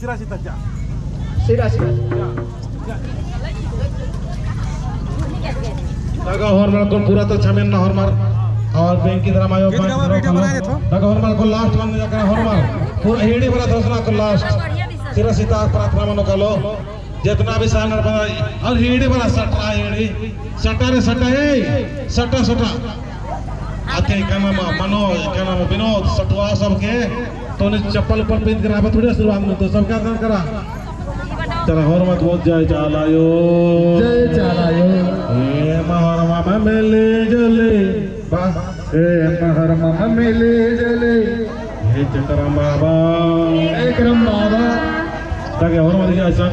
Sirasita ja. Sirasita. Daga hormar kon pura to chamen na hormar और bank की तरह मायो daga hormar ko last man ja kara hormar pura hedi bala dosna ko last Sirasita प्रार्थना मनो कलो जितना भी सानर बना और हेड़ी बना सटा हेड़ी सटा रे सटा ए सटा सटा आते काना मनो काना विनोद सटवा सबके तो ने चप्पल पर पिन करा थोड़ी शुरुआत में तो सब क्या करा चला हरमत बहुत जय चालायो ए महरमा में मिले जले बा ए महरमा में मिले जले हे चंद्रम बाबा एकरम बाबा ताकि हरमत जा सन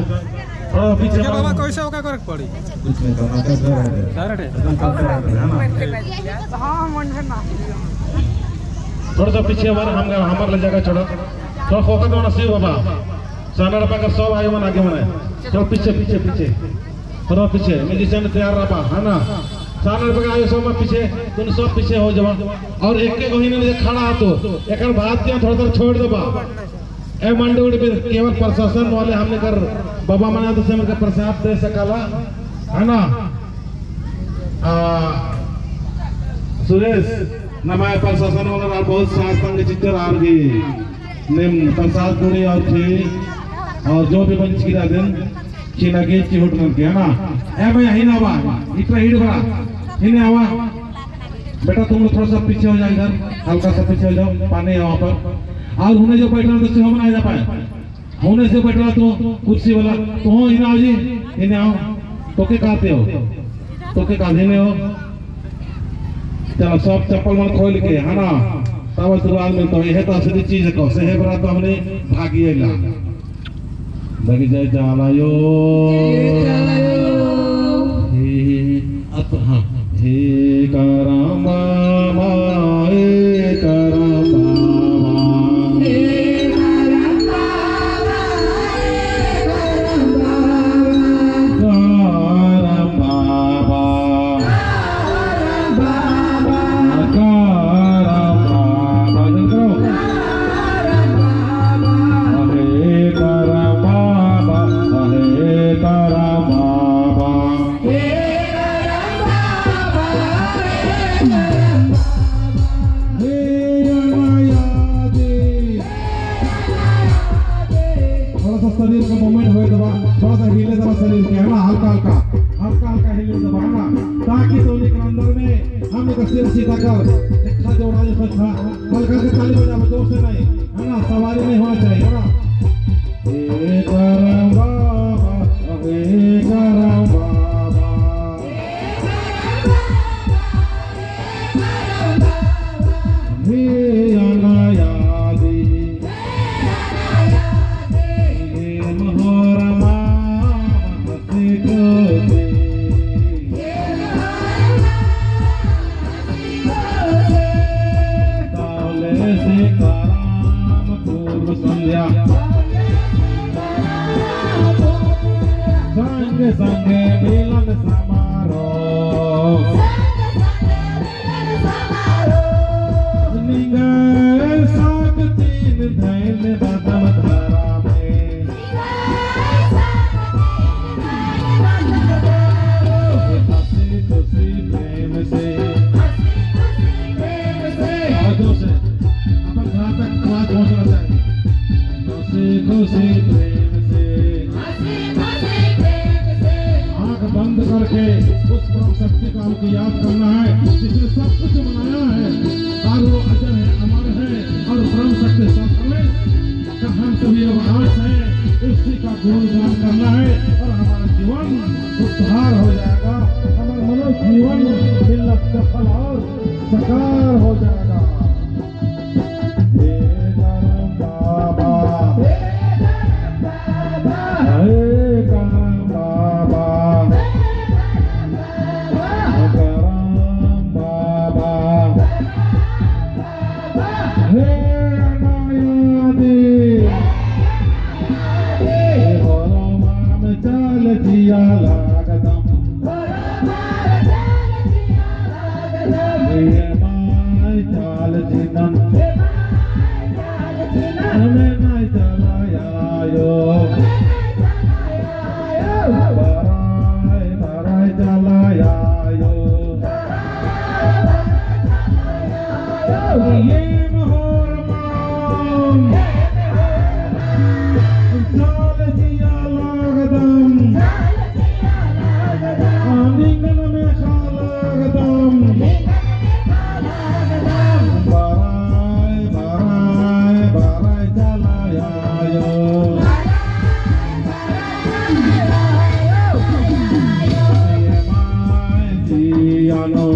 पीछे बाबा कैसे होगा करक पड़ी कुछ नहीं तो डायरेक्ट हां मन है ना थोड़ा सा पीछे हमार ले जाकर छोड़ो थोड़ा फोकस होना से बाबा सानर पाकर सब आयो मन आगे मन थोड़ा पीछे पीछे पीछे थोड़ा पीछे म्यूजिशियन तैयार रहा है ना सानर पाकर आयो सब पीछे तुम सब पीछे हो जाओ और एक एक महीने में खड़ा तो एक बात क्या थोड़ा थोड़ा छोड़ दो बा ए मंडोड़ पे केवल प्रशासन वाले हमने कर बाबा मना तो से हमके प्रसाद दे सकला है ना सुरेश नमाय प्रशासन वाला बहुत साथ संग चित्र आ गई निम प्रसाद पूरी और थी और जो भी बंच की दिन चीना गेट की होटल के है ना ए भाई यही ना बा इतना हीड़ बड़ा इन्हें आवा बेटा तुम लोग थोड़ा सा पीछे हो जाओ इधर हल्का सा पीछे हो जाओ पानी है वहाँ पर और उन्हें जो बैठा तो हम ना जा पाए होने से बैठा तो कुर्सी वाला तो हो इन्हें आओ जी इन्हें आओ तो के कहते हो तो के कहते हो चलो सब चप्पल मन खोल के है ना तब शुरुआत में तो यह तो असली चीज को सही बरा तो हमने भागी ला लगी जय चालायो हे करम बाबा हे करम शरीर का मूवमेंट हुए दबा थोड़ा सा हिले दबा शरीर के है ना हल्का हल्का हिले दबा ना ताकि सोने के अंदर में हम लोग सिर सीधा कर इतना जोड़ा जो था हल्का से ताली बजा जोर से नहीं है ना सवारी नहीं होना चाहिए है ना हे करम बाबा हे करम बाबा हे अनाया संगे संगे मिलन समारोह निगाह साग तीन धैल बदम धरा में हंसी खुशी प्रेम से आजों से अपन घर तक बात पहुंचना चाहिए हंसी खुशी प्रेम से बंद करके उस परम शक्ति का हमको याद करना है जिसने सब कुछ बनाया है और वो अजर है अमर है और परम शक्ति सब हमें हम सभी अवकाश हैं उसी का गुणगान करना है और हमारा जीवन उद्धार हो जाएगा हमारा मनुष्य जीवन मिलत सफल और साकार हो जाएगा हे करम बाबा ये मोहर मान चाल जिया लागदम आलिंगन में खा लागदम बाराय बाराय बाराय चलाया ये माय जियानो